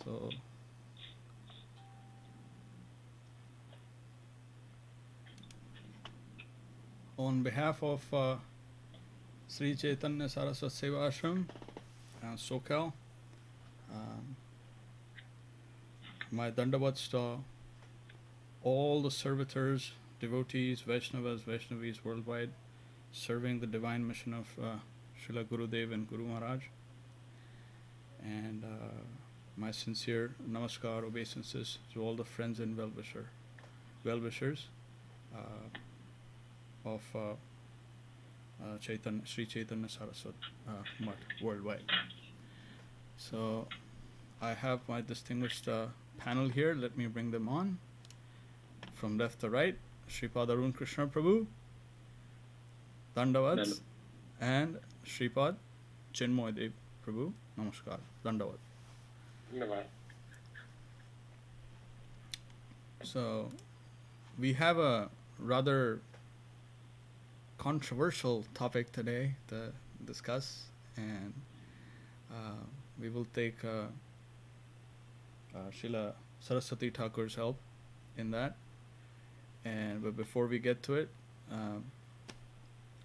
So, on behalf of Sri Chaitanya Saraswat Seva Ashram, SoCal, um, my dandavats to all the servitors, devotees, Vaishnavas, Vaishnavis worldwide, serving the divine mission of Srila Gurudev and Guru Maharaj. And my sincere namaskar, obeisances to all the friends and well-wishers of Sri Chaitanya Saraswat Mutt worldwide. So I have my distinguished panel here. Let me bring them on. From left to right, Sripad Arun Krishna Prabhu, Dandavats, and Sripad Chinmoy Dev Prabhu. Namaskar, Dandavat. Namaskar. So we have a rather controversial topic today to discuss, and we will take Srila Saraswatī Ṭhākur's help in that. But before we get to it,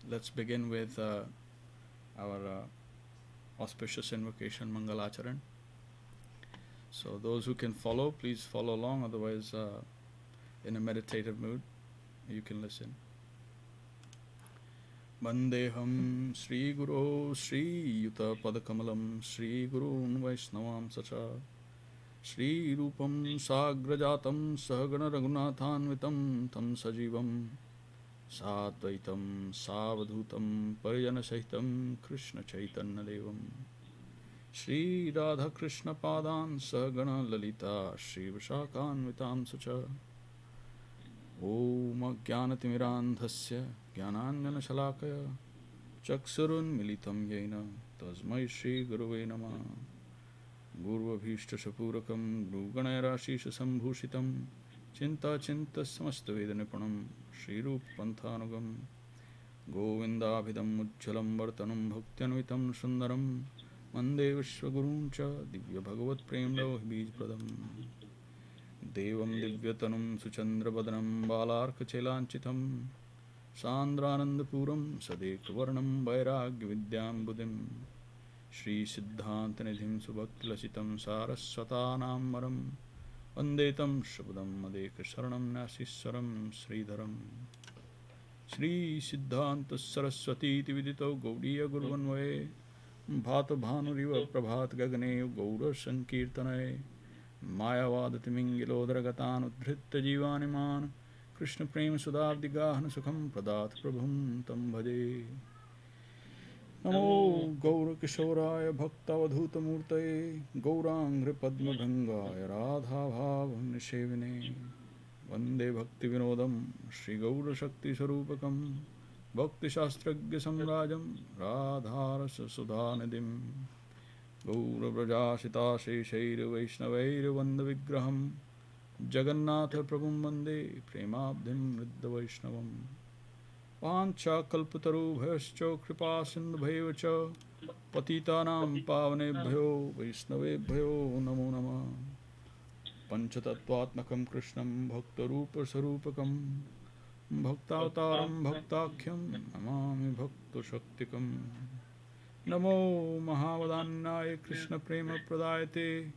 let's begin with our auspicious invocation, Mangalacharan. So those who can follow, please follow along. Otherwise, in a meditative mood, you can listen. Vandeham Sri Guru Sri Yuta Padakamalam Sri Gurun Vaishnavam Sacha Sri Rupam Sagrajatam Sahagana Raghunathanvitam Tam Sajivam Satvaitam Savadhutam Parijana Sahitam Krishna Chaitanya Devam Sri Radha Krishna Padan Sahagana Lalita Sri Vishakhanvitam Sacha Om Jnanatimirandhasya Jnananjana Shalakaya Chaksurun Militam Yena Tasmai Shri Guruve Namah Guru Abhishta Shapurakam Guru Ganayarashisha Sambhushitam Chinta Chinta Samasta Vedanipanam Shri Rup Panthanugam Govinda Abhidam Ujjalam Vartanam Bhaktianvitam Sundaram Mande Vishwaguruncha Divya Bhagavat Premlo Hibij Pradam Devam Divyatanam Suchandra Badanam Balarka Chelanchitam Sandranandapuram Sadekvarnam Vairagya Vidyam Buddhim Shri Siddhanta Nidhim Subhaktilasitam Saraswatanam Maram Vandetam Shabdam Madeka Sharanam Nasiswaram Sridharam Shri Siddhanta Saraswati Vidito Gaudiya Guruvanvaye Bhata Bhanuriva Prabhat Gagane Gaura Sankirtanaye Mayavadatimingilodharagatan Udhritta Jivaniman Krishna Prem Sudabdigahana Sukham Pradat Prabhum Tam Bhaje Namo Gaura Kishoraya Bhaktavadhuta Mūrtaye Gaurangri Padma Bhangaya Radha Bhavam Nishevine Vande Bhakti Vinodam Shri Gaura Shakti Sarupakam Bhakti Shastragya Samrajam Radharasa Sudhanidim Gaura Brajashita Sheshaira Vaishnaveira Vanda Vigraham Jagannatha Prabhum Vande Premabdhim Riddha Vaishnavam Pancha Kalpataru Bhayascha Kripa Sindhubhaiva Cha Patitanam Pavanebhyo Vaishnavebhyo Namo Nama Panchatattvatmakam Krishnam Bhaktarupa Sarupakam Bhaktavataram Bhaktakyam Namami Bhakta Shaktikam Namo Mahavadanyaya Krishna Prema Pradayate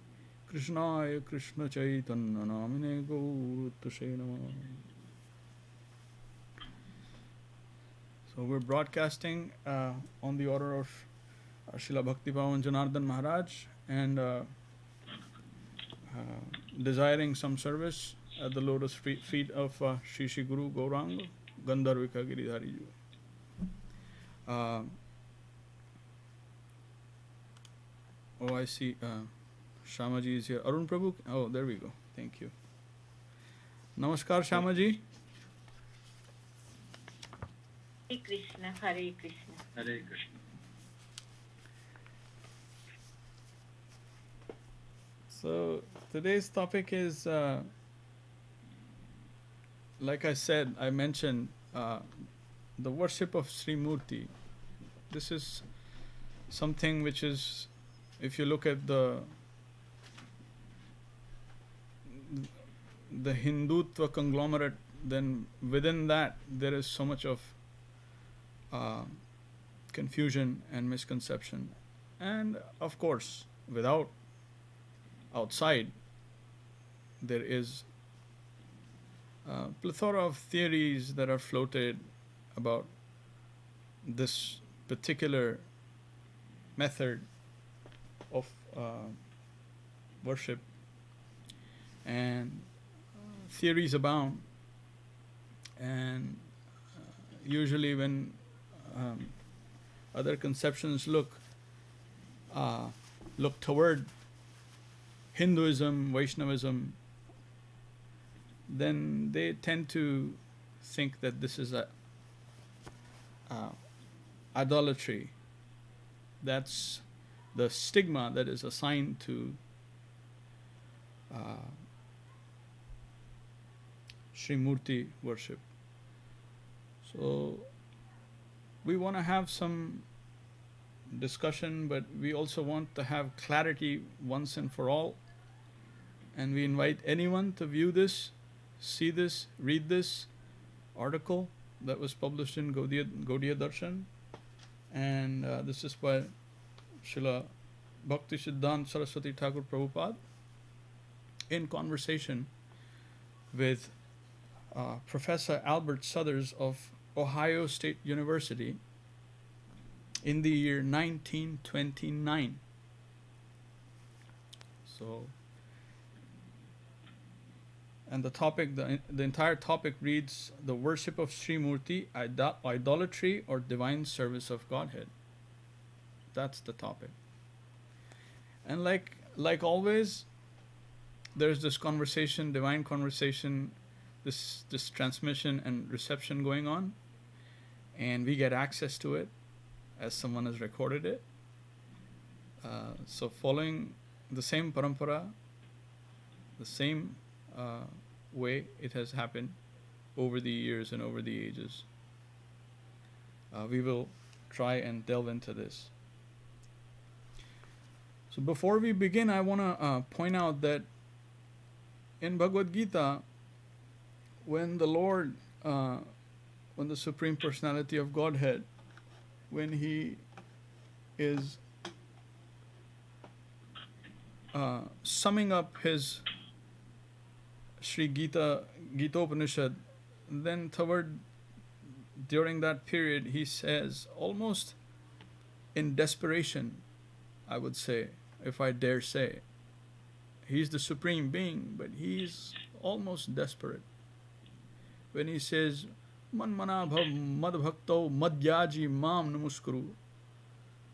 Krishnaya Krishna Chaitanya Namine Gauruttashe Namah. So we're broadcasting on the order of Srila Bhaktipavan Janardhan Maharaj and desiring some service at the lotus feet of Shri Shri Guru Gauranga Gandharvika Giridhari Ji. Oh, I see. Shamaji is here. Arun Prabhu. Oh, there we go. Thank you. Namaskar, Shamaji. Hare Krishna, Hare Krishna. Hare Krishna. So today's topic is, like I said, I mentioned the worship of Sri Mūrti. This is something which is, if you look at the the Hindutva conglomerate, then within that there is so much of confusion and misconception. And of course, outside, there is a plethora of theories that are floated about this particular method of worship, and theories abound. And usually when other conceptions look toward Hinduism, Vaishnavism, then they tend to think that this is a idolatry. That's the stigma that is assigned to Mūrti worship. So we want to have some discussion, but we also want to have clarity once and for all. And we invite anyone to view this, see this, read this article that was published in Gaudiya Darshan. And this is by Srila Bhaktisiddhānta Saraswatī Ṭhākur Prabhupāda in conversation with Professor Albert Suthers of Ohio State University in the year 1929. So, and the topic, the entire topic reads, the worship of Sri Mūrti, idolatry or divine service of Godhead. That's the topic. And like always, there's this conversation, divine conversation, this transmission and reception going on, and we get access to it as someone has recorded it. So following the same parampara, the same way it has happened over the years and over the ages, we will try and delve into this. So before we begin, I want to point out that in Bhagavad Gita, when the Lord, when the Supreme Personality of Godhead, when He is summing up His Sri Gita-Upanishad, then during that period, He says, almost in desperation, I would say, if I dare say, He's the Supreme Being, but He's almost desperate when He says, Man mana bhav mad bhakto madhyaji mam namaskuru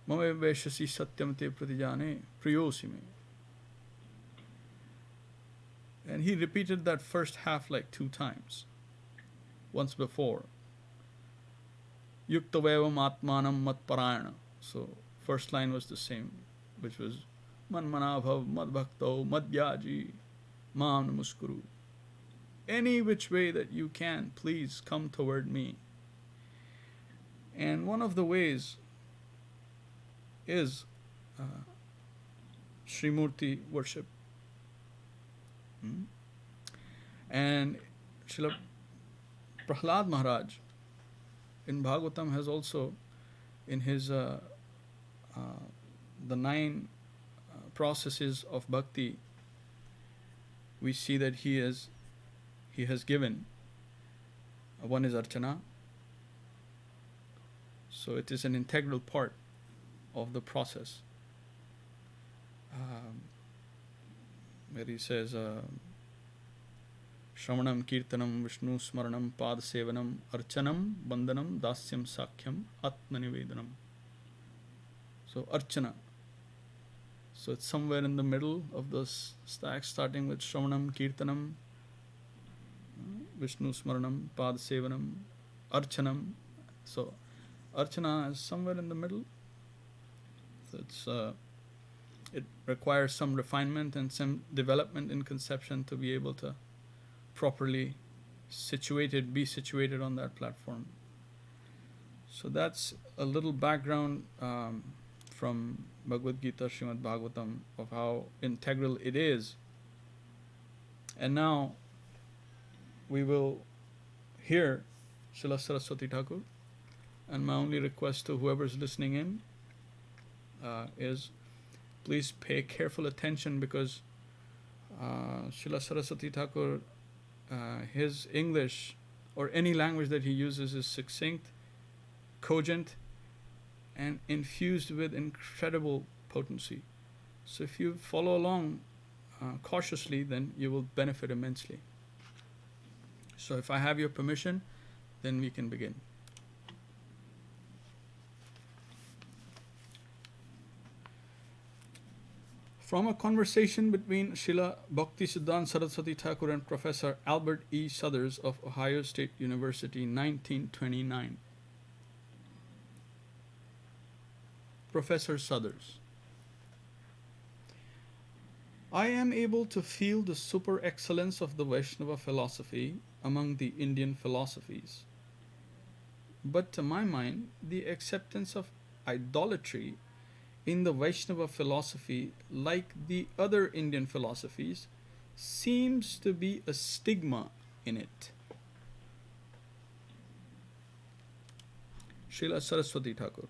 mame veshasi satyam te pratijane priyosi me. And He repeated that first half like 2 times. Once before, yuktavevam atmanam matparayana. So first line was the same, which was Man mana bhav mad bhakto madhyaji mam namaskuru. Any which way that you can, please come toward me. And one of the ways is Sri Mūrti worship. And Srila Prahlad Maharaj in Bhagavatam has also, in his the 9 processes of bhakti, we see that he has given. One is Archana. So it is an integral part of the process. Where he says, Shravanam, Kirtanam, Vishnu Smaranam, Pad Sevanam, Archanam, Bandhanam, Dasyam, Sakhyam, Atmanivedanam. So Archana. So it's somewhere in the middle of those stacks, starting with Shravanam, Kirtanam, Vishnu Smaranam, Pad Sevanam, Archanam. So Archana is somewhere in the middle. So it requires some refinement and some development in conception to be able to properly be situated on that platform. So that's a little background from Bhagavad Gita, Srimad Bhagavatam, of how integral it is And now we will hear Srila Saraswatī Ṭhākur. And my only request to whoever's listening in is please pay careful attention, because Srila Saraswatī Ṭhākur, his English or any language that he uses is succinct, cogent, and infused with incredible potency. So if you follow along cautiously, then you will benefit immensely. So if I have your permission, then we can begin. From a conversation between Srila Bhaktisiddhānta Saraswatī Ṭhākur and Professor Albert E. Suthers of Ohio State University, 1929. Professor Suthers: I am able to feel the super excellence of the Vaishnava philosophy among the Indian philosophies. But to my mind, the acceptance of idolatry in the Vaishnava philosophy, like the other Indian philosophies, seems to be a stigma in it. Srila Saraswatī Ṭhākur: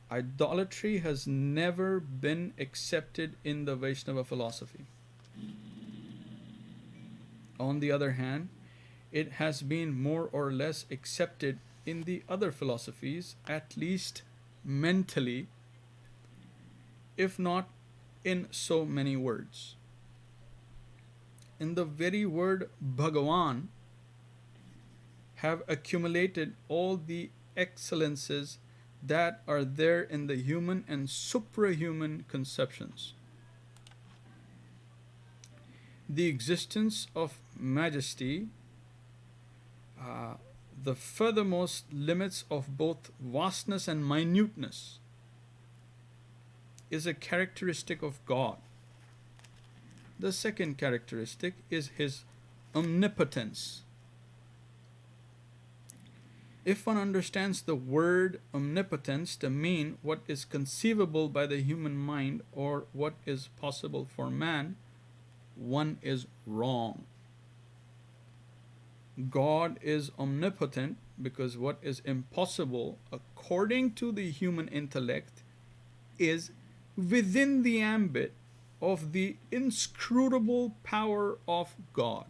idolatry has never been accepted in the Vaishnava philosophy. On the other hand, it has been more or less accepted in the other philosophies, at least mentally, if not in so many words. In the very word Bhagavan have accumulated all the excellences that are there in the human and suprahuman conceptions. The existence of majesty, the furthermost limits of both vastness and minuteness, is a characteristic of God. The second characteristic is his omnipotence. If one understands the word omnipotence to mean what is conceivable by the human mind or what is possible for man, one is wrong. God is omnipotent because what is impossible according to the human intellect is within the ambit of the inscrutable power of God.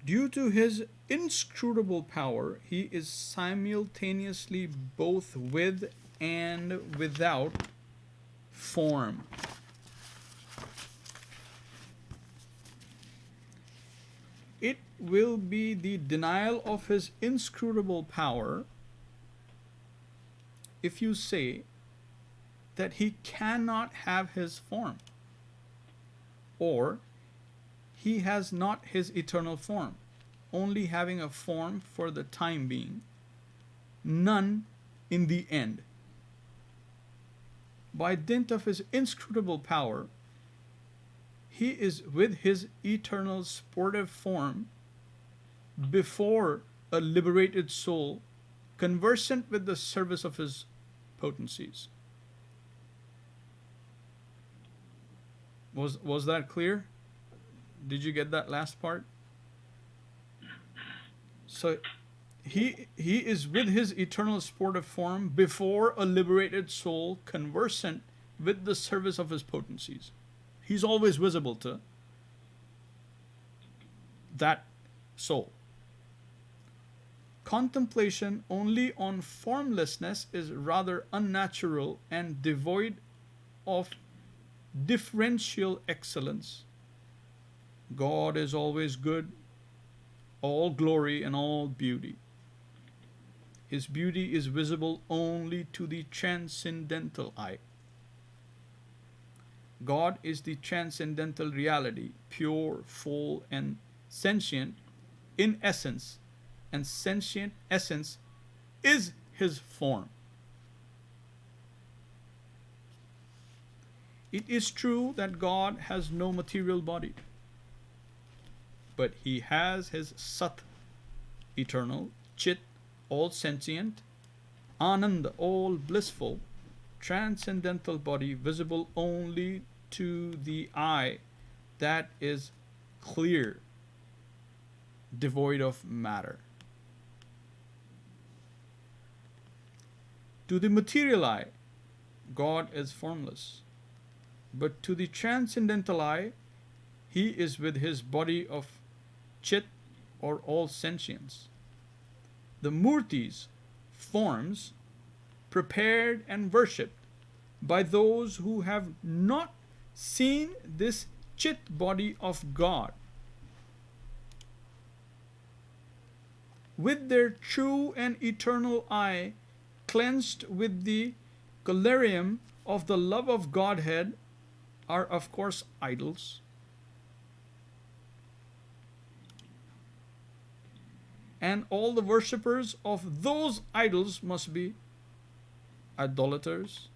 Due to his inscrutable power, he is simultaneously both with and without form. It will be the denial of his inscrutable power if you say that he cannot have his form, or he has not his eternal form, only having a form for the time being, none in the end. By dint of his inscrutable power, he is with his eternal sportive form before a liberated soul, conversant with the service of his potencies. Was that clear? Did you get that last part? So he is with his eternal sportive form before a liberated soul, conversant with the service of his potencies. He's always visible to that soul. Contemplation only on formlessness is rather unnatural and devoid of differential excellence. God is always good, all glory and all beauty. His beauty is visible only to the transcendental eye. God is the transcendental reality, pure, full, and sentient in essence, and sentient essence is his form. It is true that God has no material body, but he has his Sat, eternal, Chit, all sentient, Anand, all blissful, transcendental body visible only to the eye that is clear, devoid of matter. To the material eye, God is formless, but to the transcendental eye, He is with His body of Chit or all sentience. The Mūrtis, forms, prepared and worshipped by those who have not seen this Chit body of God, with their true and eternal eye cleansed with the collyrium of the love of Godhead, are of course idols. And all the worshippers of those idols must be idolaters.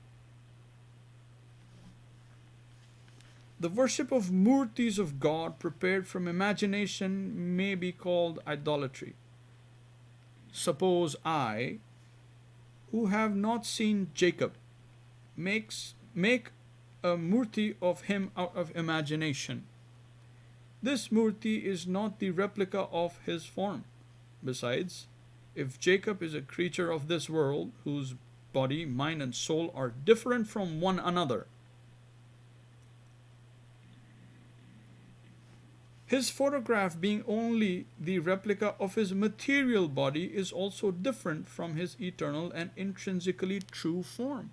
The worship of Mūrtis of God prepared from imagination may be called idolatry. Suppose I, who have not seen Jacob, make a Mūrti of him out of imagination. This Mūrti is not the replica of his form. Besides, if Jacob is a creature of this world, whose body, mind, and soul are different from one another, his photograph being only the replica of his material body is also different from his eternal and intrinsically true form.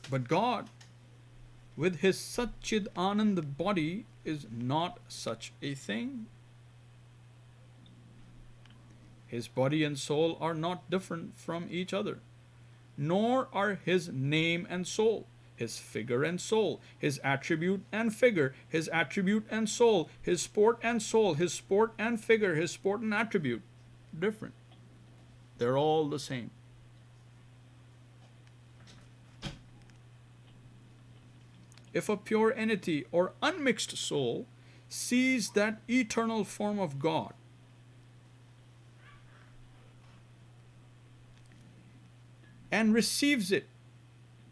But God, with His Satchidananda body, is not such a thing. His body and soul are not different from each other, nor are His name and soul, His figure and soul, His attribute and figure, His attribute and soul, His sport and soul, His sport and figure, His sport and attribute different. They're all the same. If a pure entity or unmixed soul sees that eternal form of God, and receives it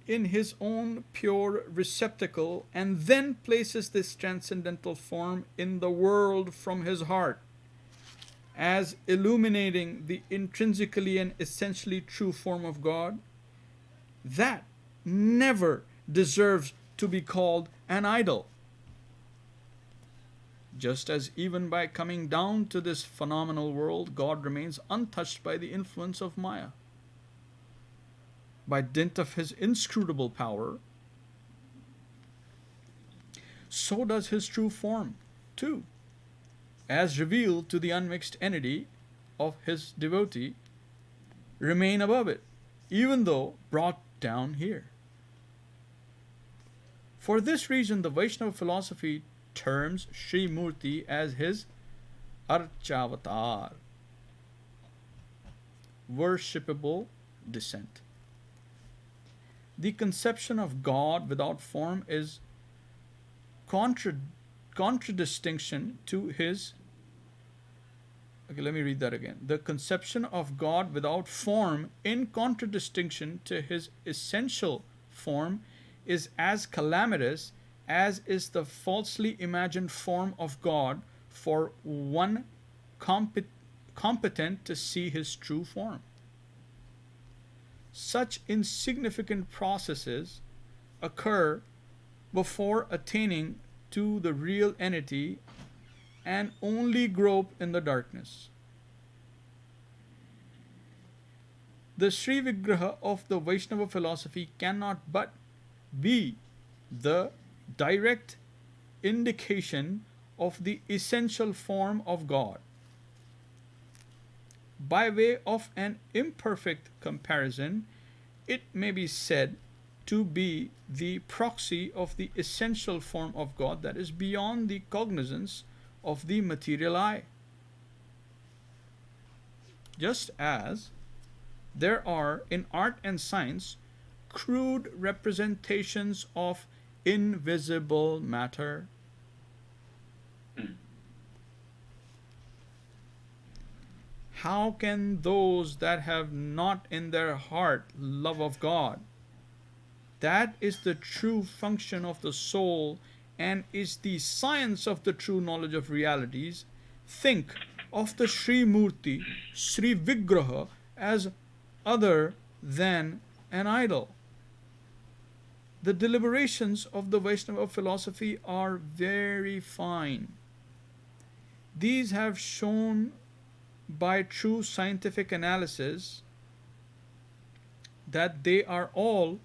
in his own pure receptacle, and then places this transcendental form in the world from his heart, as illuminating the intrinsically and essentially true form of God, that never deserves to be called an idol. Just as even by coming down to this phenomenal world, God remains untouched by the influence of Maya. By dint of His inscrutable power, so does His true form too, as revealed to the unmixed entity of His devotee, remain above it, even though brought down here. For this reason, the Vaishnava philosophy terms Sri Mūrti as his Archavatar, worshipable descent. The conception of God without form is contradistinction to His. Okay, let me read that again. The conception of God without form, in contradistinction to His essential form, is as calamitous as is the falsely imagined form of God for one competent to see His true form. Such insignificant processes occur before attaining to the real entity and only grope in the darkness. The Sri Vigraha of the Vaishnava philosophy cannot but be the direct indication of the essential form of God. By way of an imperfect comparison, it may be said to be the proxy of the essential form of God that is beyond the cognizance of the material eye. Just as there are in art and science crude representations of invisible matter, how can those that have not in their heart love of God, that is the true function of the soul and is the science of the true knowledge of realities, think of the Sri Mūrti, Sri Vigraha as other than an idol? The deliberations of the Vaishnava philosophy are very fine. These have shown by true scientific analysis that they are all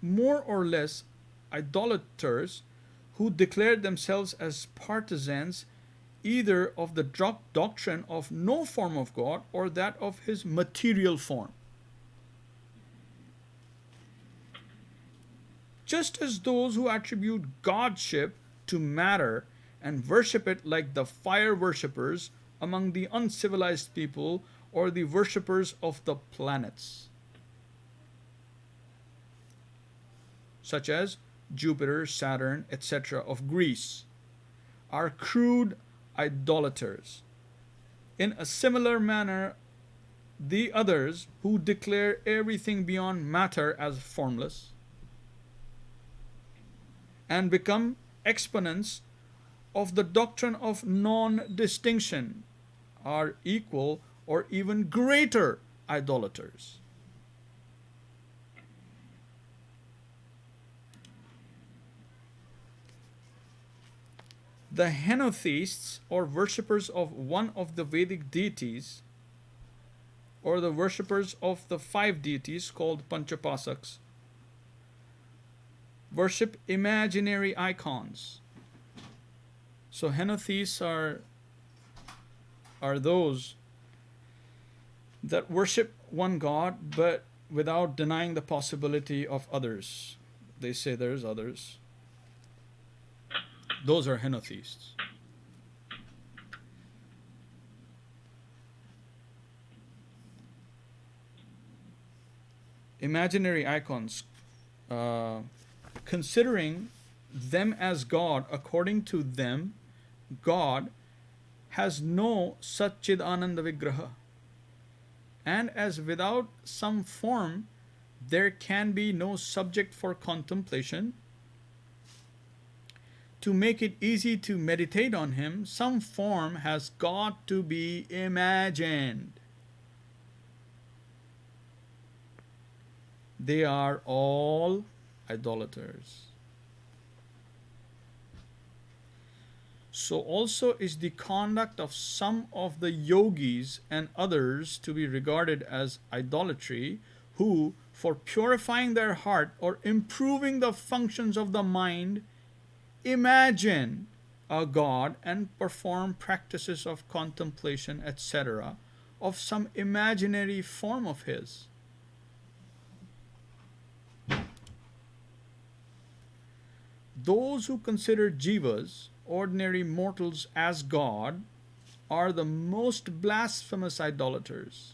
more or less idolaters who declare themselves as partisans either of the doctrine of no form of God or that of his material form. Just as those who attribute godship to matter and worship it like the fire worshippers among the uncivilized people or the worshippers of the planets, such as Jupiter, Saturn, etc. of Greece, are crude idolaters. In a similar manner, the others who declare everything beyond matter as formless and become exponents of the doctrine of non-distinction are equal or even greater idolaters. The henotheists, or worshippers of one of the Vedic deities, or the worshippers of the 5 deities called Panchapasaks, worship imaginary icons. So henotheists are those that worship one God but without denying the possibility of others. They say there's others. Those are henotheists. Imaginary icons, considering them as God, according to them, God has no Satchidananda Vigraha. And as without some form, there can be no subject for contemplation. To make it easy to meditate on him, some form has got to be imagined. They are all idolaters. So also is the conduct of some of the yogis and others to be regarded as idolatry, who, for purifying their heart or improving the functions of the mind, imagine a God and perform practices of contemplation, etc., of some imaginary form of his. Those who consider jivas, ordinary mortals, as God are the most blasphemous idolaters,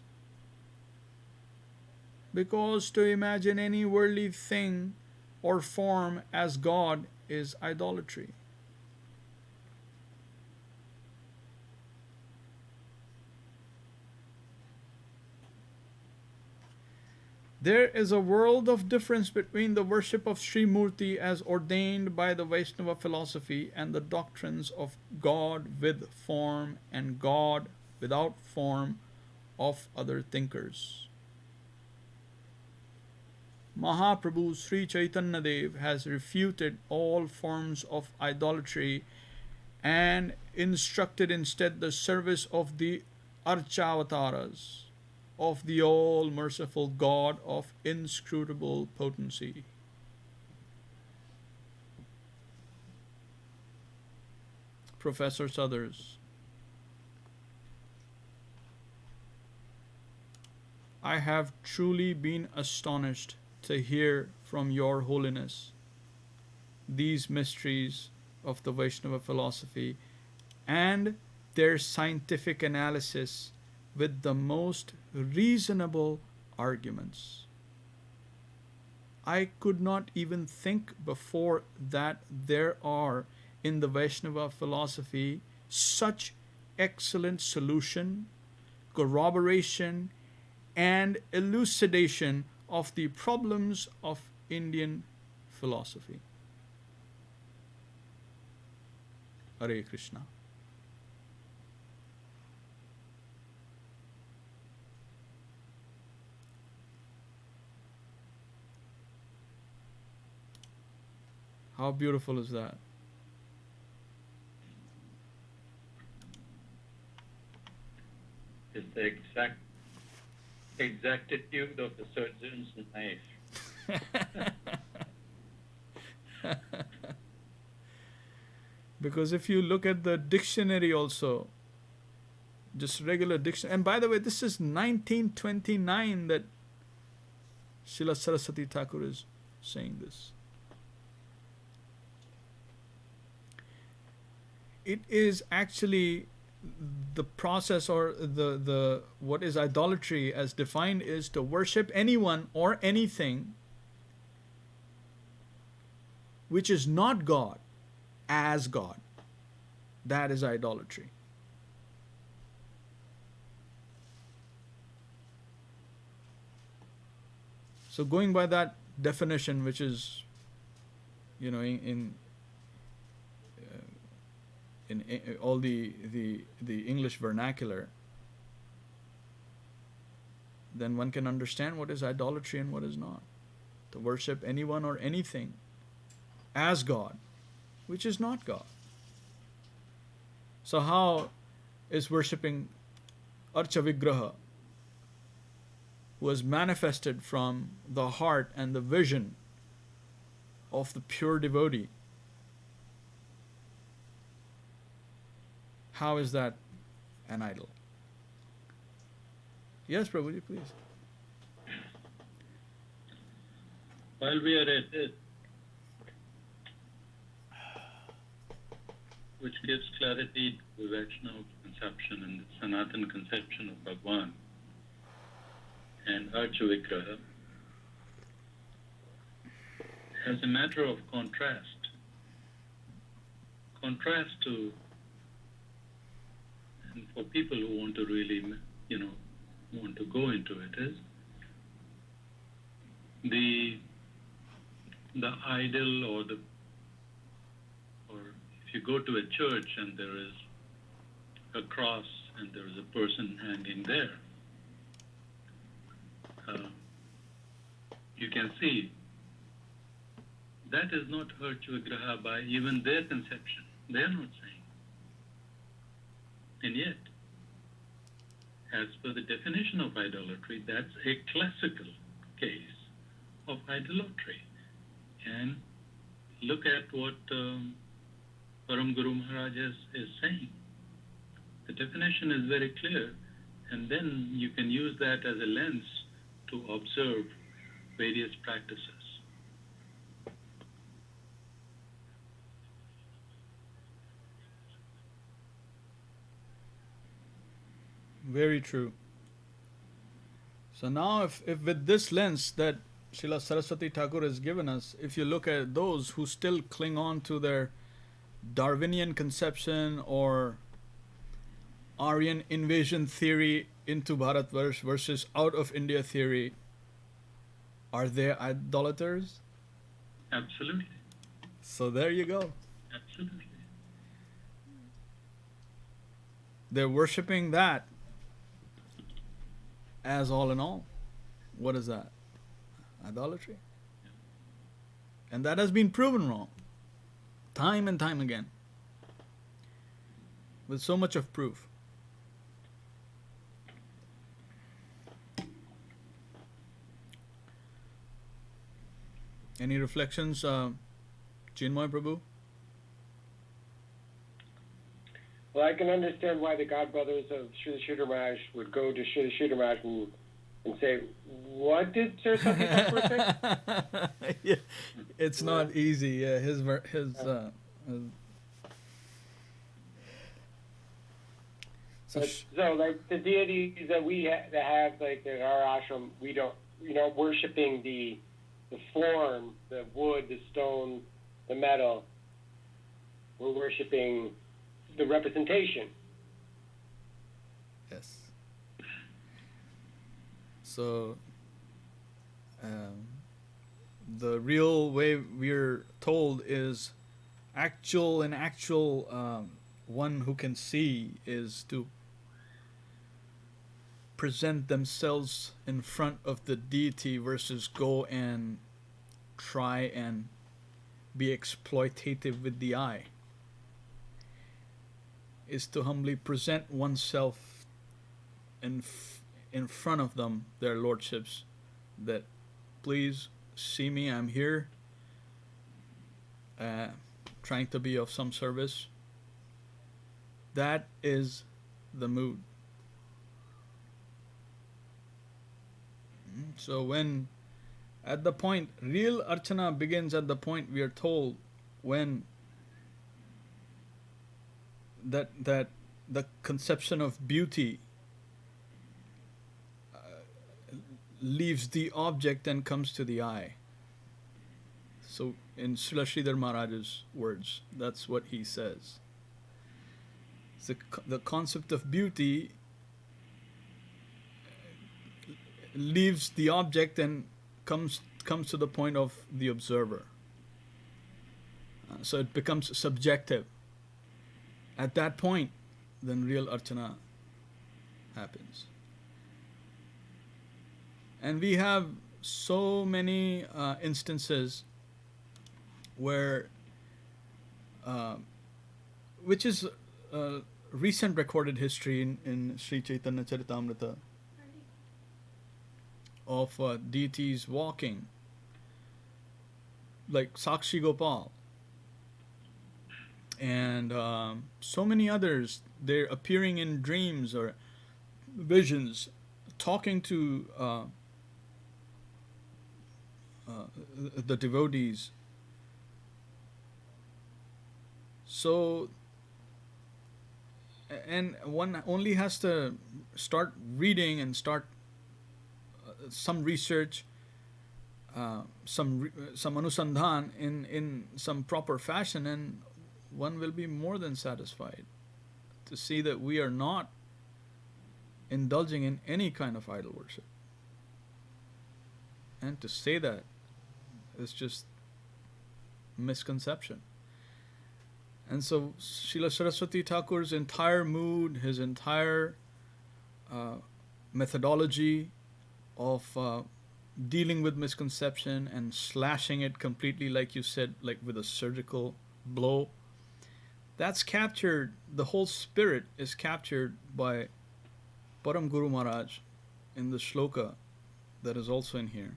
because to imagine any worldly thing or form as God is idolatry. There is a world of difference between the worship of Sri Mūrti as ordained by the Vaishnava philosophy and the doctrines of God with form and God without form of other thinkers. Mahaprabhu Sri Chaitanya Dev has refuted all forms of idolatry and instructed instead the service of the Archavataras of the all-merciful God of inscrutable potency. Professor Suthers. I have truly been astonished to hear from your holiness these mysteries of the Vaishnava philosophy and their scientific analysis with the most reasonable arguments. I could not even think before that there are in the Vaishnava philosophy such excellent solution, corroboration and elucidation of the problems of Indian philosophy. Hare Krishna. How beautiful is that? It's the exactitude of the surgeon's knife. Because if you look at the dictionary also, just regular dictionary, and by the way, this is 1929 that Srila Saraswatī Ṭhākur is saying this. It is actually the process, or the what is idolatry as defined is to worship anyone or anything which is not God as God. That is idolatry. So going by that definition, which is, in all the English vernacular, then one can understand what is idolatry and what is not. To worship anyone or anything as God, which is not God. So how is worshipping Archa Vigraha, who was manifested from the heart and the vision of the pure devotee, how is that an idol? Yes, Prabhuji, please. While we are at it, which gives clarity to the Vaishnava conception and the Sanatana conception of Bhagwan and Archa Vigraha, as a matter of contrast to, and for people who want to really, want to go into it, is the idol, or if you go to a church and there is a cross and there is a person hanging there, you can see that is not Archa Vigraha by even their conception. They are not saying. And yet, as per the definition of idolatry, that's a classical case of idolatry. And look at what Param Guru Maharaj is saying. The definition is very clear, and then you can use that as a lens to observe various practices. Very true. So now if with this lens that Srila Saraswatī Ṭhākur has given us, if you look at those who still cling on to their Darwinian conception or Aryan invasion theory into Bharatvarsh versus out of India theory, are they idolaters? Absolutely. So there you go. Absolutely. They're worshipping that as all in all. What is that? Idolatry. And that has been proven wrong. Time and time again. With so much of proof. Any reflections, Chinmoy Prabhu? Well, I can understand why the godbrothers of Srila Sridhar Maharaj would go to Srila Sridhar Maharaj and say, what did Saraswatī Ṭhākur say? Yeah, it's not easy. Yeah, So, like the deities that we that have, like in our ashram, we don't, worshiping the form, the wood, the stone, the metal. We're worshiping the representation. Yes. So the real way we're told is actual one who can see is to present themselves in front of the deity versus go and try and be exploitative with the eye. Is to humbly present oneself in front of them, their lordships, that please see me, I'm here, trying to be of some service. That is the mood. So when at the point, real archana begins at the point we are told when that the conception of beauty leaves the object and comes to the eye. So in Srila Sridhar Maharaj's words, that's what he says. The concept of beauty leaves the object and comes to the point of the observer. So it becomes subjective. At that point, then real archana happens. And we have so many instances where, which is recent recorded history in Sri Chaitanya Charitamrita, of deities walking, like Sakshi Gopal, and so many others. They're appearing in dreams or visions, talking to the devotees. So, and one only has to start reading and start some research, some anusandhan in some proper fashion, and one will be more than satisfied to see that we are not indulging in any kind of idol worship. And to say that is just misconception. And so Srila Saraswatī Ṭhākur's entire mood, his entire methodology of dealing with misconception and slashing it completely, like you said, like with a surgical blow, that's captured, the whole spirit is captured by Param Guru Maharaj in the shloka that is also in here,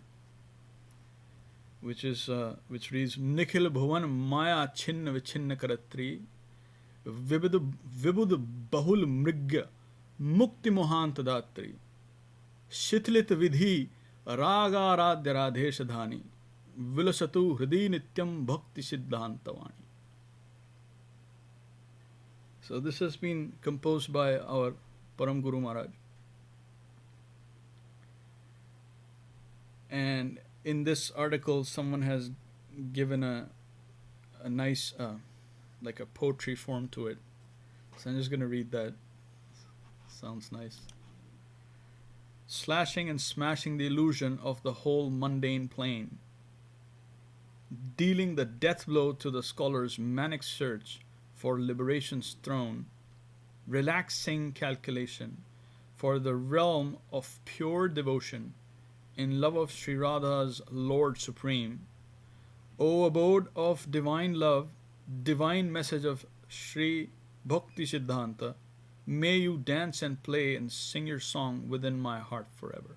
which reads Nikhil Bhuvan Maya Chinna Vichinna Karatri Vibud Bahul Mrigya Mukti Mohanta Datri Shitlit Vidhi Raga Radya Radhesh Dhani Vilasatu Hridi Nityam Bhaktisiddhānta Vani. So this has been composed by our Param Guru Maharaj. And in this article, someone has given a nice, like a poetry form to it. So I'm just going to read that. Sounds nice. Slashing and smashing the illusion of the whole mundane plane. Dealing the death blow to the scholar's manic search for liberation's throne. Relaxing calculation for the realm of pure devotion in love of Sri Radha's Lord Supreme. O abode of divine love, divine message of Sri Bhaktisiddhānta, may you dance and play and sing your song within my heart forever.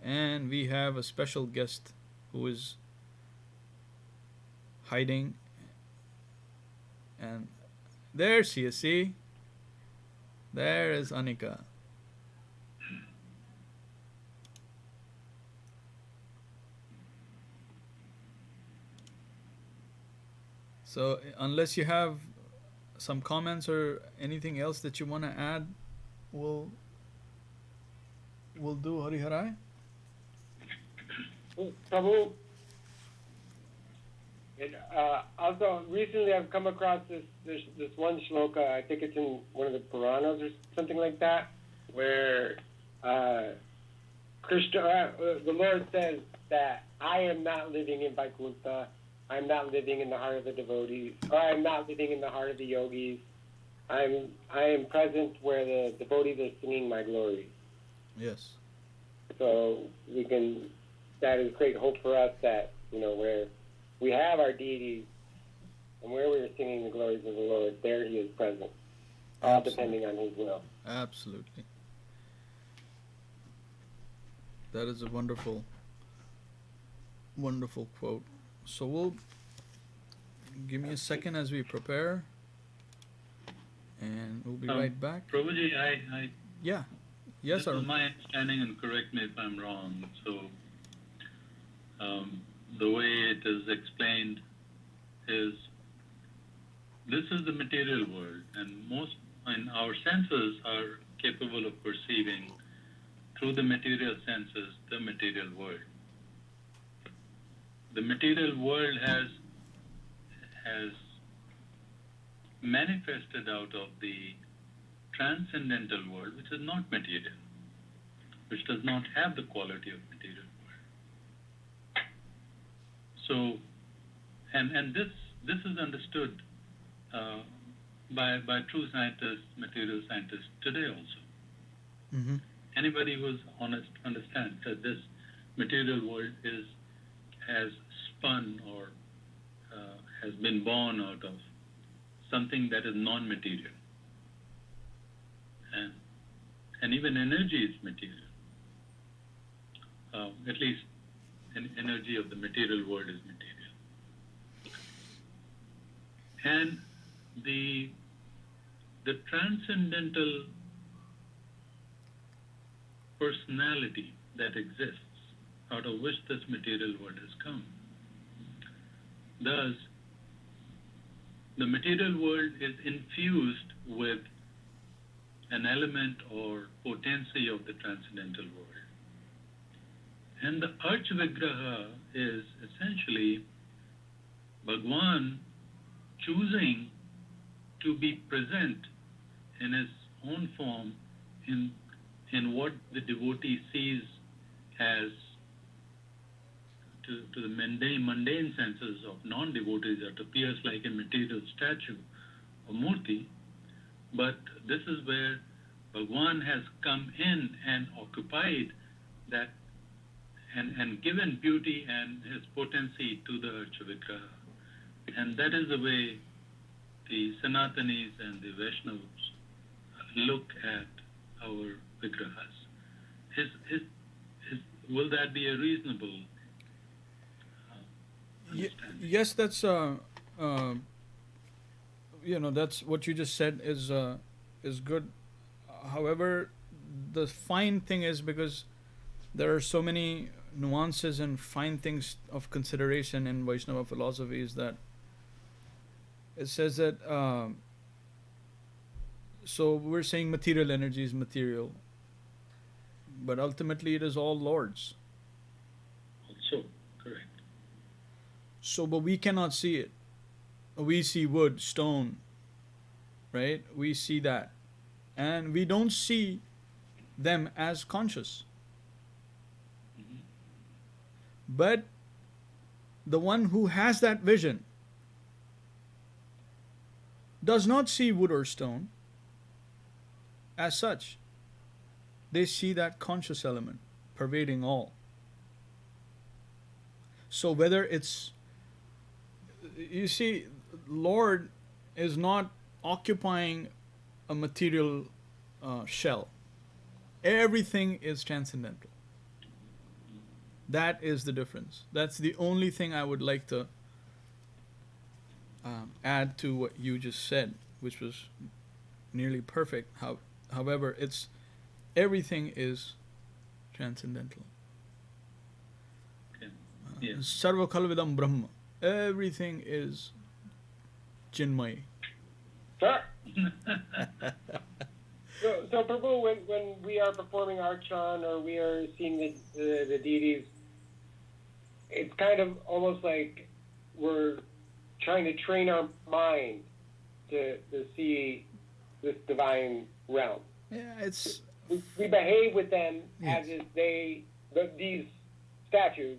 And we have a special guest who is hiding. And there she is, see? There is Anika. So, unless you have some comments or anything else that you want to add, we'll do Hariharai. Prabhu, And also, recently I've come across this one shloka. I think it's in one of the Puranas or something like that, where Krishna, the Lord says that I am not living in Vaikuntha. I'm not living in the heart of the devotees, or I'm not living in the heart of the yogis. I am present where the devotees are singing my glories. Yes. So that is great hope for us that, where we have our deities and where we are singing the glories of the Lord, there he is present, all depending on his will. Absolutely. That is a wonderful, wonderful quote. So give me a second as we prepare, and we'll be right back. Prabhuji, Yeah. Yes, this sir. is my understanding, and correct me if I'm wrong. So, the way it is explained is, this is the material world, and our senses are capable of perceiving through the material senses the material world. The material world has manifested out of the transcendental world, which is not material, which does not have the quality of material world. So, and this is understood by true scientists, material scientists today also. Mm-hmm. Anybody who's honest understands that this material world has spun or has been born out of something that is non-material. And even energy is material. At least energy of the material world is material. And the transcendental personality that exists out of which this material world has come. Thus, the material world is infused with an element or potency of the transcendental world. And the Arch Vigraha is essentially Bhagwan choosing to be present in his own form in what the devotee sees as, to the mundane senses of non-devotees, it appears like a material statue or Mūrti, but this is where Bhagwan has come in and occupied that and given beauty and his potency to the Archa-Vigraha. And that is the way the Sanatanis and the Vaishnavas look at our Vigrahas. Will that be a reasonable understanding? Yes, that's that's what you just said is good. However, the fine thing is, because there are so many nuances and fine things of consideration in Vaishnava philosophy, is that it says that so we're saying material energy is material, but ultimately it is all Lord's. Also, correct. So, but we cannot see it. We see wood, stone, right? We see that. And we don't see them as conscious. Mm-hmm. But the one who has that vision does not see wood or stone as such. They see that conscious element pervading all. So whether it's, you see, Lord is not occupying a material shell. Everything is transcendental. That is the difference. That's the only thing I would like to add to what you just said, which was nearly perfect. However, it's everything is transcendental. Okay. Yes. Sarva khalvidam brahma. Everything is Chinmay. Sure. So Prabhu, when we are performing Archan or we are seeing the deities, it's kind of almost like we're trying to train our mind to see this divine realm. Yeah, it's We behave with them Yes. as if these statues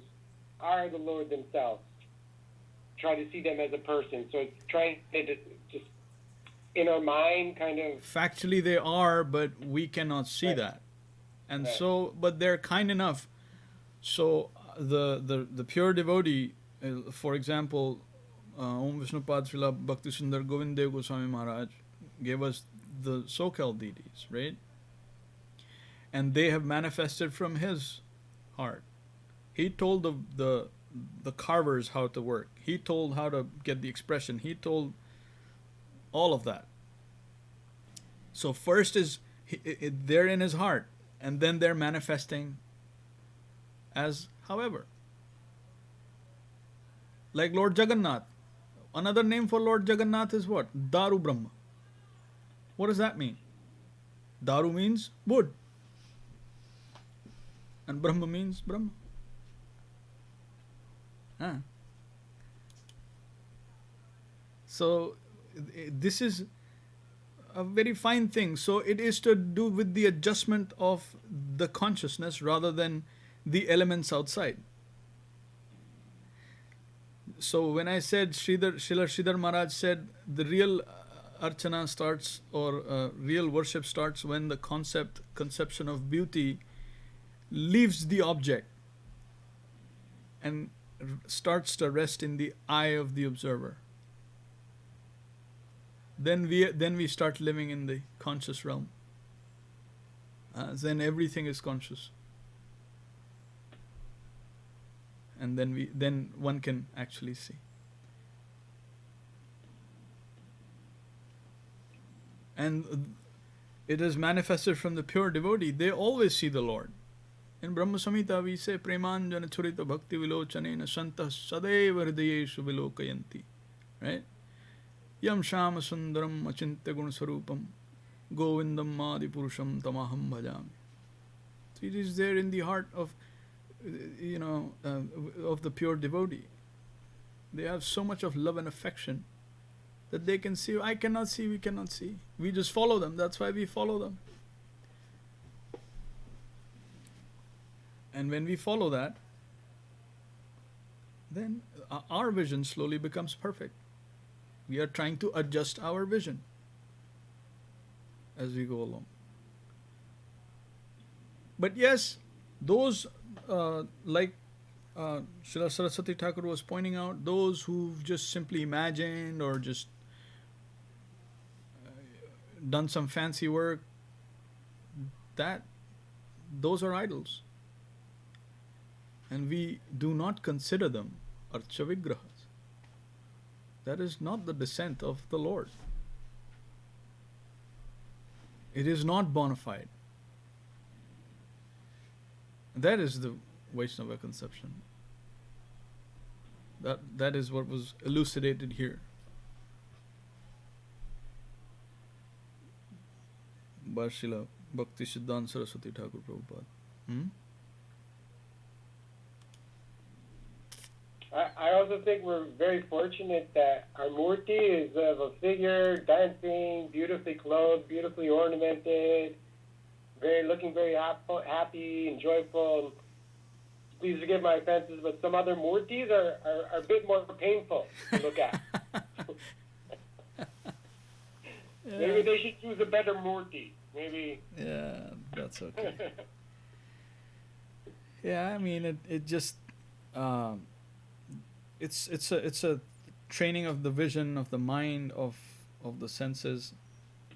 are the Lord themselves. Try to see them as a person. So it's trying to just in our mind kind of factually they are, but we cannot see Right. that. And Right. so, but they're kind enough. So the pure devotee, for example, Om Vishnupad Srila Bhaktisindar Govind Dev Goswami Maharaj gave us the so-called deities, right? And they have manifested from his heart. He told the carvers how to work. He told how to get the expression. He told all of that. So first is they're in his heart, and then they're manifesting as however. Like Lord Jagannath. Another name for Lord Jagannath is what? Daru Brahma. What does that mean? Daru means wood. And Brahma means Brahma. Huh. So this is a very fine thing. So it is to do with the adjustment of the consciousness rather than the elements outside. So when I said Srila Sridhar Maharaj said the real archana starts or real worship starts when the conception of beauty leaves the object and starts to rest in the eye of the observer. Then we start living in the conscious realm. Then everything is conscious. And then one can actually see. And it is manifested from the pure devotee. They always see the Lord. In Brahma Samhita we say Premanjana Churita Bhakti Vilochanena Santa Sadeva Hridayeshu Vilokayanti. Right? Yam Shama Sundaram Achintya Guna Sarupam Govindam Adi Purusham Tamaham Bhajami. So it is there in the heart of of the pure devotee. They have so much of love and affection that they can see. I cannot see, we cannot see. We just follow them. That's why we follow them. And when we follow that, then our vision slowly becomes perfect. We are trying to adjust our vision as we go along. But yes, those like Srila Saraswatī Ṭhākur was pointing out, those who've just simply imagined or just done some fancy work, those are idols. And we do not consider them archa vigrahas. That is not the descent of the Lord. It is not bona fide. That is the Vaishnava conception. That is what was elucidated here. By Srila Bhaktisiddhānta Saraswatī Ṭhākur Prabhupāda. I also think we're very fortunate that our Mūrti is of a figure dancing, beautifully clothed, beautifully ornamented, looking very happy and joyful. Please forgive my offenses, but some other Mūrtis are a bit more painful to look at. Maybe they should choose a better Mūrti. Maybe. Yeah, that's okay. Yeah, I mean it just it's a training of the vision, of the mind, of the senses,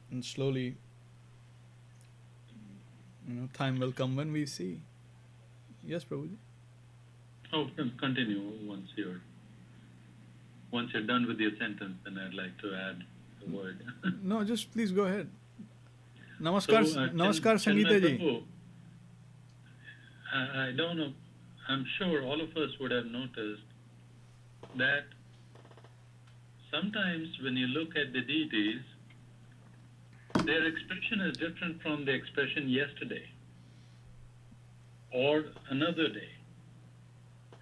and slowly time will come when we see. Yes, Prabhuji. Oh, continue once you're done with your sentence, then I'd like to add a word. No, just please go ahead. Namaskar, Namaskar Sangeeta ji. I don't know, I'm sure all of us would have noticed that sometimes when you look at the deities, their expression is different from the expression yesterday or another day.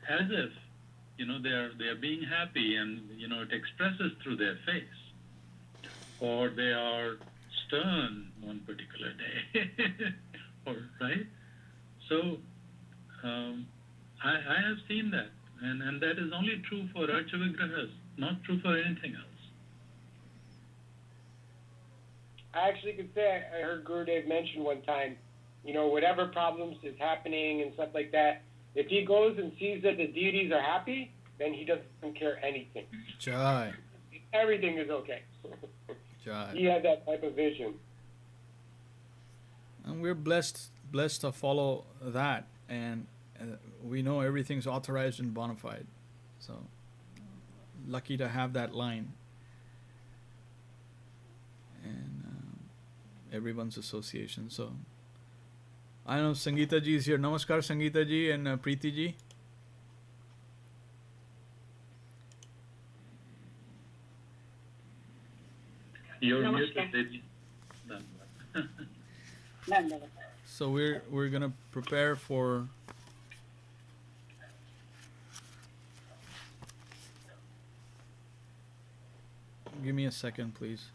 As if they are being happy, and it expresses through their face, or they are stern one particular day, right? So I have seen that, and that is only true for Archa Vigrahas, not true for anything else. I actually could say I heard Gurudev mention one time, whatever problems is happening and stuff like that, if he goes and sees that the deities are happy, then he doesn't care anything. Jai. Everything is okay. Jai. He had that type of vision. And we're blessed to follow that, and we know everything's authorized and bona fide. So lucky to have that line. And everyone's association. So I know Sangeeta ji is here. Namaskar Sangeeta ji and Preeti ji. You're muted, Devi. So we're gonna prepare for give me a second, please.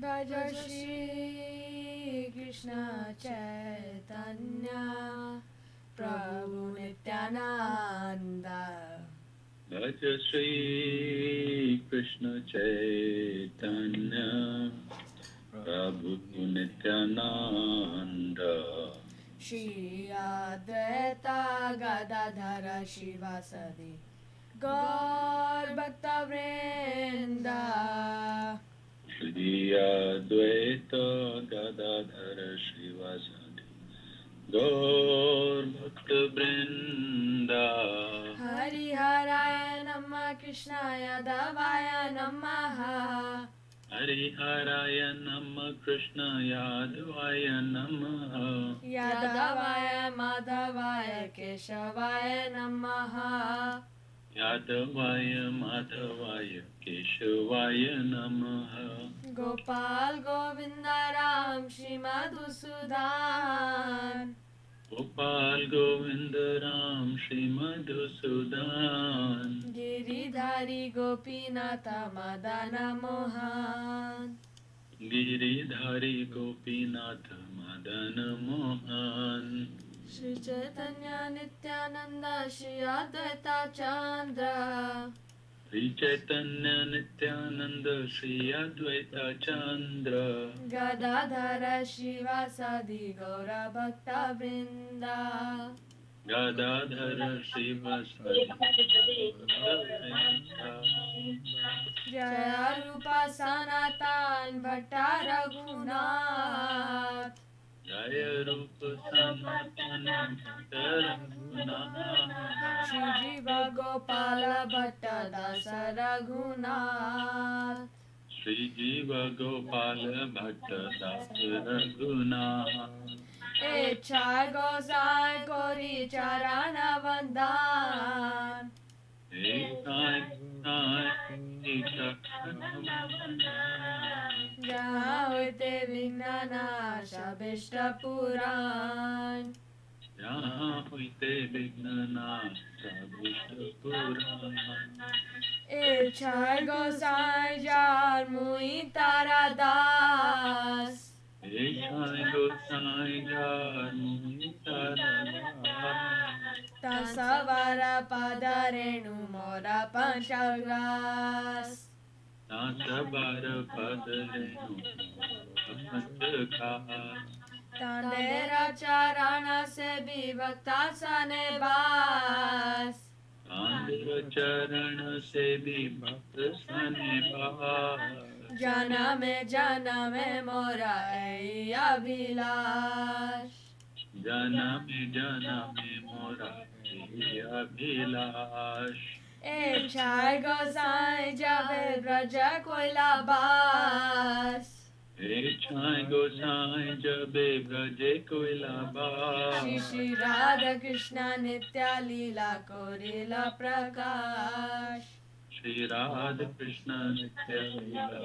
Bhaja Shri Krishna Chaitanya Prabhu Nityananda. Bhaja Shri Krishna Chaitanya Prabhu Nityananda Shri Advaita Gadadhara Shivasadi Gaur Bhakta Vrinda. Shri Advaita Gadadhara Shivasadi Gaur Bhakta Vrinda. Hari Haraya Namah Krishnaya Davaya Namaha. Hari Haraya Namah Krishna Yadavaya Namaha. Yadavaya Madhavaya Keshavaya Namaha. Yadavaya Madhavaya Keshavaya Namaha. Gopal Govinda Ram Shri Madhusudan. Gopal Govinda Ram Shri Madhusudan. Giridhari Gopinatha Madana Mohan. Giridhari Gopinatha Madana Mohan. Shri Chaitanya Nityananda Shri Advaita Chandra. Shri Chaitanya Nityananda Shri Advaita Chandra. Gadadhara Shivasadi Gaura Bhakta Vrinda. Gadadhara Shivasadi Vrinda. Jaya Rupa Sanatan Bhatta Raghunath. Jaya Rupa Sanatana Raghunath. Shri Jiva Gopala Bhatta Dasa Raghunath. Shri Jiva Gopala Bhatta Dasa Raghunath. Char Gosai Kori Charana Vandan. Jahan hoite Vignana Shabishta Puran. Jahan hoite Vignana Shabishta Puran. Char Gosai Jar Mui Tara Das. Jai Gosai Jai Tasavara padarenu mora panchagras. Tasavara padarenu panchagras. Tandera charana se vivakta sane bas. Tandera charana se vivakta sane bas. Janame mora ei abhilash. Janame mora abhilash. Chai gosai jabe braja koila bas. Chai gosai jabe braje koila bas. Shri Radha Krishna nitya lila korila prakash. Shri Radha Krishna nitya lila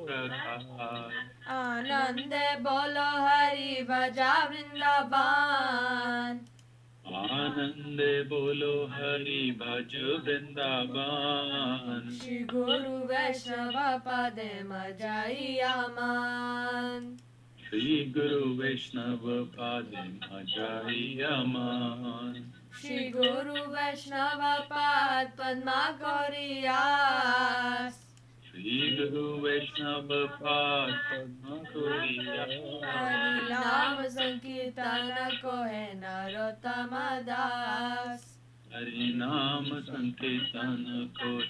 prakash. Anande bolo hari bhaja vrindavan. Anande bolo hari bhaj vrindavan. Shri Guru Vaishnava pade majai aman. Shri Guru Vaishnava pade majai aman. Shri Guru Vaishnava pad padma koriyas. Shri Guru Vaishnava pad padma koriyas. Hari Nam Sankirtana kohe Narottama Das. Hari Nam Sankirtana kohe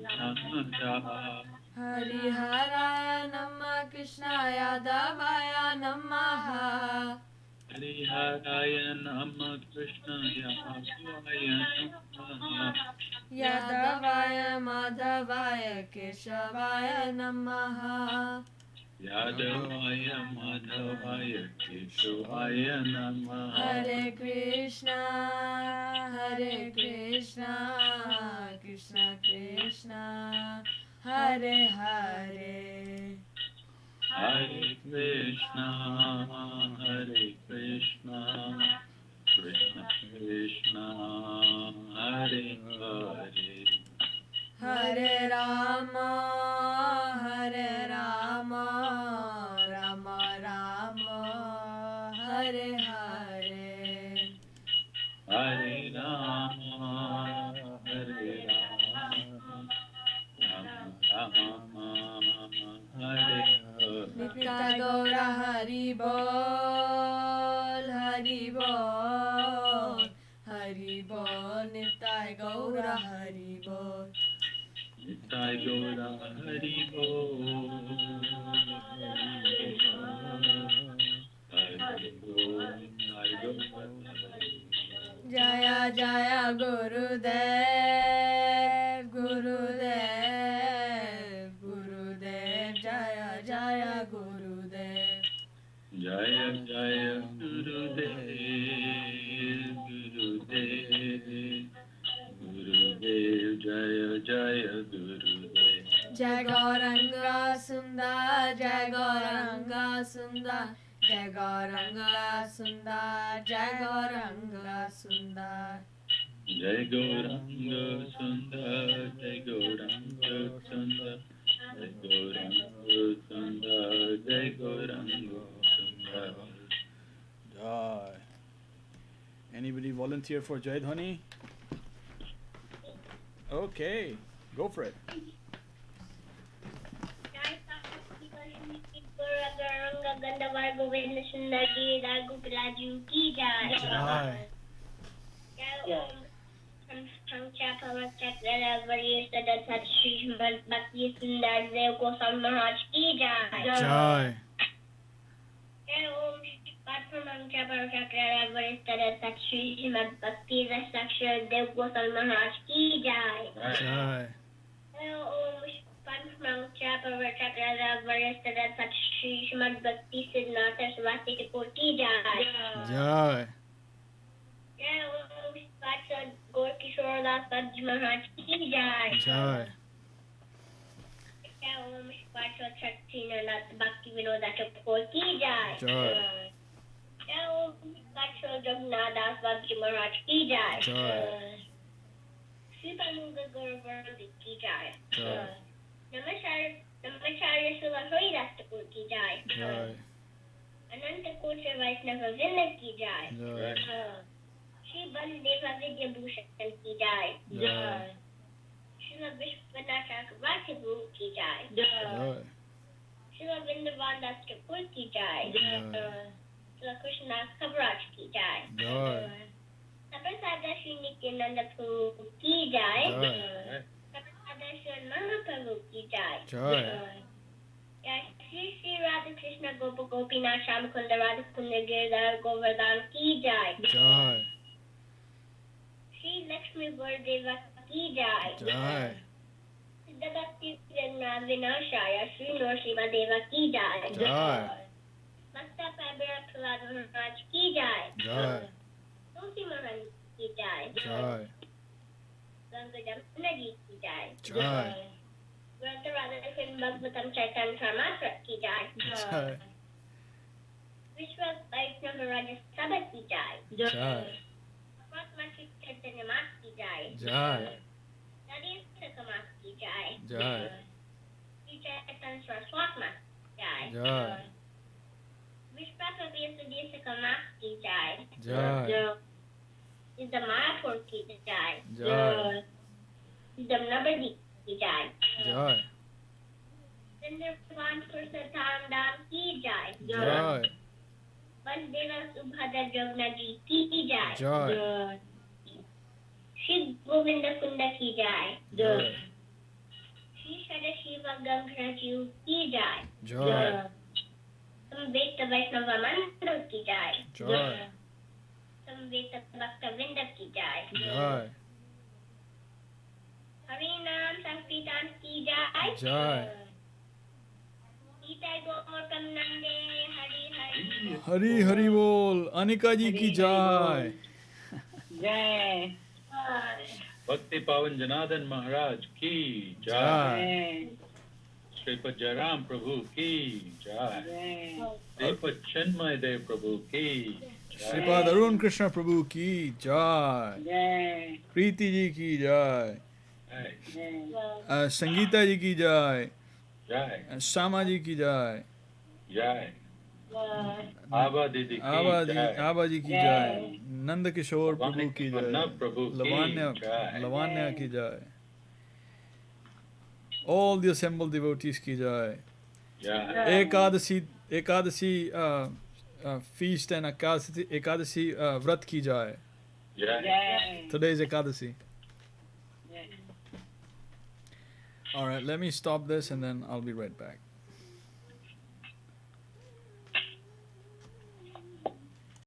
Narottama Das. Hari Haraya Namah Krishnaya Davaya Namaha. Hari Haraya Namah Krishnaya Devaya Namaha. Yadavaya Madhavaya Keshavaya Namaha. Yadavaya Madhavaya Keshavaya Namaha. Hare Krishna, Krishna Krishna, Hare Hare. Hare Krishna, Krishna Krishna, Hare Hare. Hare Rama, Rama Rama, Hare Hare. Hare Rama, Rama Hare Hare. Nitya Gaura Hari Bol, Hari Bol, Hari Bol, Nitya Gaura Hari Bol. Nitai Gaura Hari Bol. Hari Bol, Hari Bol. Jaya Jaya Gurudev, Gurudev, Gurudev, Jaya Jaya Gurudev. Jaya Jaya Gurudev, Gurudev, Gurudev, Jaya Jaya Gurudev. Jai Gauranga Sundar, Jai Gauranga Sundar, Jai Gauranga Sundar, Jai Gauranga Sundar. Jai Gauranga Sundar, Jai Gauranga Sundar, Jai Gauranga Sundar, Jai Gauranga Sundar. Jai. Anybody volunteer for Jai Dhani? Okay, go for it. Jai. Jai. Jai. Jai. Jai. Jai. Jai. Namacharya Srila Haridas Thakur ki jai. Jai. Ananta Kotra Vaishnava Vrinda ki jai. Jai. Shri Baladeva Vidya Bhushan ki jai. Jai. Srila Vishwanath Chakravarti Guru ki jai. Jai. Srila Vrindavan Das Thakur ki jai. Jai. Srila Krishna Kaviraj ki jai. Jai. Saprasada Shri Nityananda Prabhu ki jai. Jai. Saprasada Shri Mahaprabhu ki jai. Jai. Jai Shri Shri Radha Krishna Gopa Gopinath Shamakunda Radha Kunda Girdhar Govardhan ki jai. Jai. Shri Lakshmi Vardeva ki jai. Jai. Siddhabhakti Jagannatha Vinashaya Shri Nrsimha Deva ki jai. Jai. Masta Fabira Prahlada Maharaj ki jai. Jai. Tulsi Maharaj ki jai. Jai. Ganga Jamuna ji ki jai. Jai. Grantha Radhakrishna Bhagavatam Chaitanya Dharmatra ki jai. Jai. Vishwa Vaishnava Raja Sabha ki jai. Jai. Fatma Shri Chaitanya Mat ki jai. Jai. Nadir Sakamat ki jai. Jai. Shri Chaitanya Saraswatī Mat ki jai. Jai. Vishpapa Vyasa Sakamat ki jai. Jai. Siddha Mayapur ki jai. Jai. Siddha Nabadi ki jai. Jai. Sundarvan Purushottam Dham ki jai. Jai. Vasudeva Subhadra Jagna ji ki jai. Jai. Shri Govinda Kunda ki jai. Jai. Shri Sadashiva Gangra ji ki jai. Jai. Samveta Vaishnava Mandal ki jai. Jai. Samveta Bhakta Vrinda ki jai. Jai. Harinam Sankirtan ki jai. Jai. Itai Gomorkam Nande Hari Hari. Hari Hari Bol. Anika ji ki jai. Jai Bhakti Pavan Janardhan Maharaj ki jai. Jai. Sripad Jairam Prabhu ki jai. Jai Sripad Chinmay Dev Prabhu ki jai. Sripad Arun Krishna Prabhu ki jai. Jai Preeti ji ki jai. Jai. Sangeeta ji ki jai. Jai. Shama ji ki jai. Jai. Aba Didi ki jai. Aba ji ki jai. Nanda Kishore Prabhu ki jai. Vanna Prabhu ki Lavanya jai. Lavanya ki jai. All the assembled devotees ki jai. Jai. Ekadasi feast and Ekadasi vrat ki jai. Jai. Jai Today is Ekadasi. Jai All right, let me stop this and then I'll be right back.